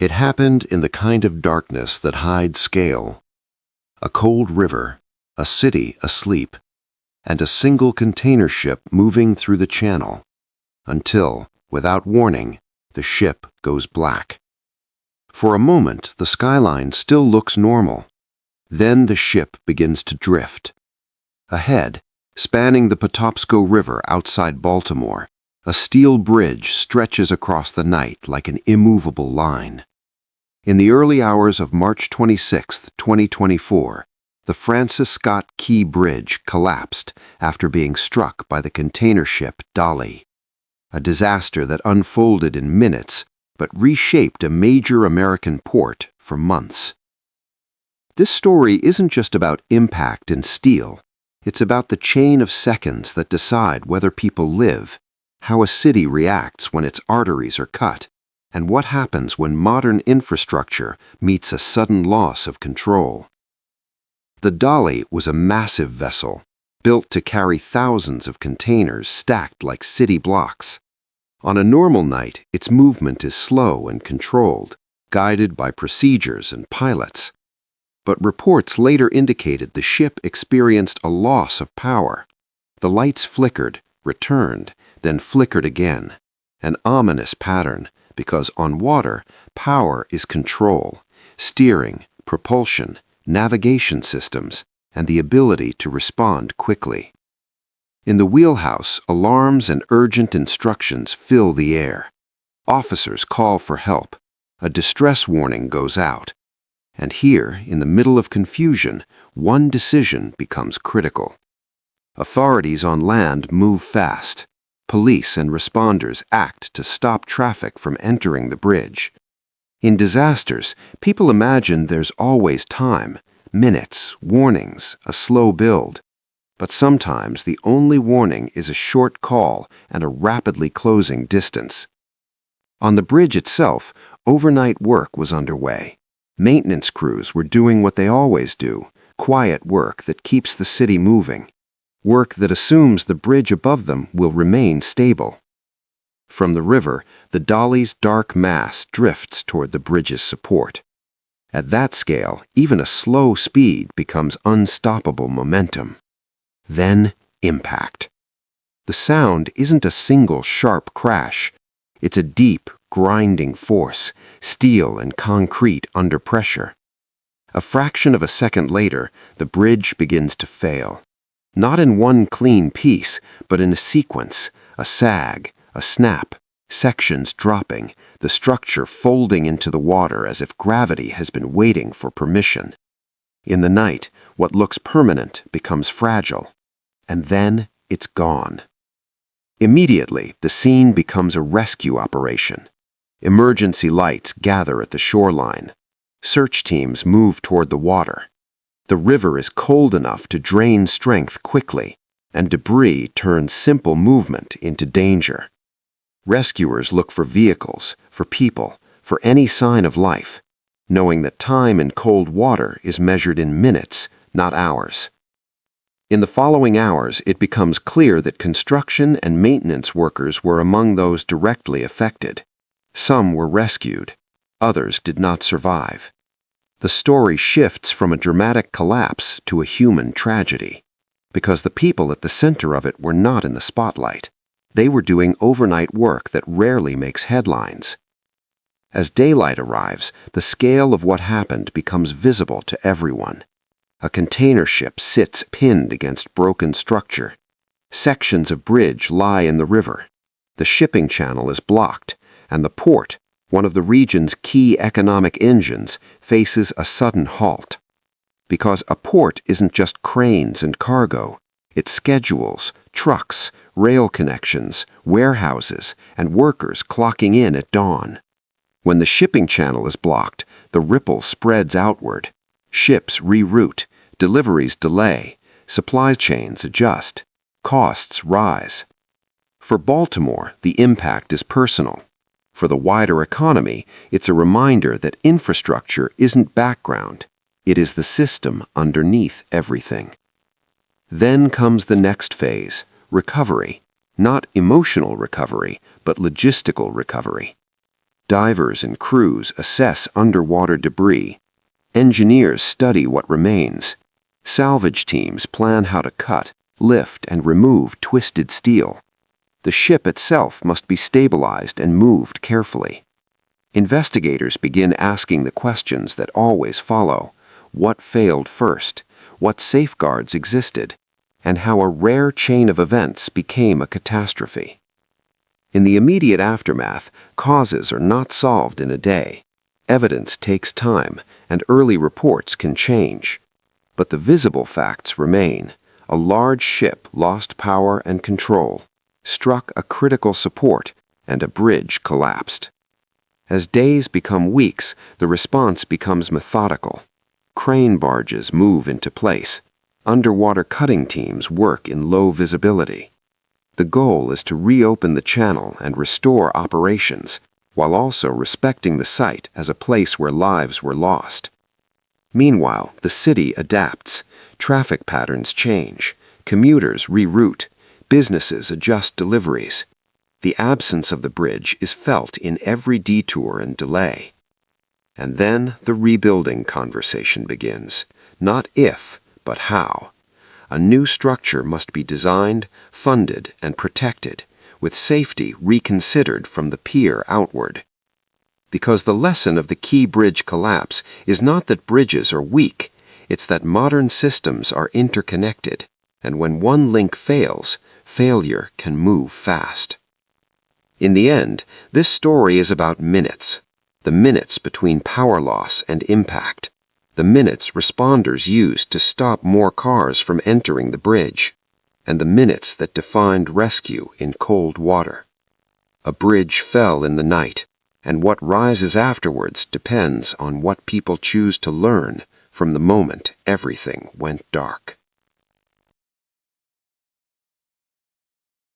It happened in the kind of darkness that hides scale. A cold river, a city asleep, and a single container ship moving through the channel, until, without warning, the ship goes black. For a moment, the skyline still looks normal. Then the ship begins to drift. Ahead, spanning the Patapsco River outside Baltimore, a steel bridge stretches across the night like an immovable line. In the early hours of March 26, 2024, the Francis Scott Key Bridge collapsed after being struck by the container ship Dolly, a disaster that unfolded in minutes but reshaped a major American port for months. This story isn't just about impact and steel. It's about the chain of seconds that decide whether people live, how a city reacts when its arteries are cut, and what happens when modern infrastructure meets a sudden loss of control. The Dolly was a massive vessel, built to carry thousands of containers stacked like city blocks. On a normal night, its movement is slow and controlled, guided by procedures and pilots. But reports later indicated the ship experienced a loss of power. The lights flickered, returned, then flickered again, an ominous pattern, because on water, power is control, steering, propulsion, navigation systems, and the ability to respond quickly. In the wheelhouse, alarms and urgent instructions fill the air. Officers call for help. A distress warning goes out. And here, in the middle of confusion, one decision becomes critical. Authorities on land move fast. Police and responders act to stop traffic from entering the bridge. In disasters, people imagine there's always time, minutes, warnings, a slow build. But sometimes the only warning is a short call and a rapidly closing distance. On the bridge itself, overnight work was underway. Maintenance crews were doing what they always do, quiet work that keeps the city moving. Work that assumes the bridge above them will remain stable. From the river, the Dolly's dark mass drifts toward the bridge's support. At that scale, even a slow speed becomes unstoppable momentum. Then, impact. The sound isn't a single sharp crash. It's a deep, grinding force, steel and concrete under pressure. A fraction of a second later, the bridge begins to fail. Not in one clean piece, but in a sequence, a sag, a snap, sections dropping, the structure folding into the water as if gravity has been waiting for permission. In the night, what looks permanent becomes fragile, and then it's gone. Immediately, the scene becomes a rescue operation. Emergency lights gather at the shoreline. Search teams move toward the water. The river is cold enough to drain strength quickly, and debris turns simple movement into danger. Rescuers look for vehicles, for people, for any sign of life, knowing that time in cold water is measured in minutes, not hours. In the following hours, it becomes clear that construction and maintenance workers were among those directly affected. Some were rescued. Others did not survive. The story shifts from a dramatic collapse to a human tragedy, because the people at the center of it were not in the spotlight. They were doing overnight work that rarely makes headlines. As daylight arrives, the scale of what happened becomes visible to everyone. A container ship sits pinned against broken structure. Sections of bridge lie in the river. The shipping channel is blocked, and the port, one of the region's key economic engines, faces a sudden halt. Because a port isn't just cranes and cargo. It's schedules, trucks, rail connections, warehouses, and workers clocking in at dawn. When the shipping channel is blocked, the ripple spreads outward. Ships reroute, deliveries delay, supply chains adjust, costs rise. For Baltimore, the impact is personal. For the wider economy, it's a reminder that infrastructure isn't background. It is the system underneath everything. Then comes the next phase, recovery. Not emotional recovery, but logistical recovery. Divers and crews assess underwater debris. Engineers study what remains. Salvage teams plan how to cut, lift, and remove twisted steel. The ship itself must be stabilized and moved carefully. Investigators begin asking the questions that always follow: what failed first, what safeguards existed, and how a rare chain of events became a catastrophe. In the immediate aftermath, causes are not solved in a day. Evidence takes time, and early reports can change. But the visible facts remain. A large ship lost power and control, struck a critical support, and a bridge collapsed. As days become weeks, the response becomes methodical. Crane barges move into place. Underwater cutting teams work in low visibility. The goal is to reopen the channel and restore operations, while also respecting the site as a place where lives were lost. Meanwhile, the city adapts. Traffic patterns change. Commuters reroute. Businesses adjust deliveries. The absence of the bridge is felt in every detour and delay. And then the rebuilding conversation begins. Not if, but how. A new structure must be designed, funded, and protected, with safety reconsidered from the pier outward. Because the lesson of the key bridge collapse is not that bridges are weak, it's that modern systems are interconnected, and when one link fails, failure can move fast. In the end, this story is about minutes. The minutes between power loss and impact. The minutes responders used to stop more cars from entering the bridge, and the minutes that defined rescue in cold water. A bridge fell in the night, and what rises afterwards depends on what people choose to learn from the moment everything went dark.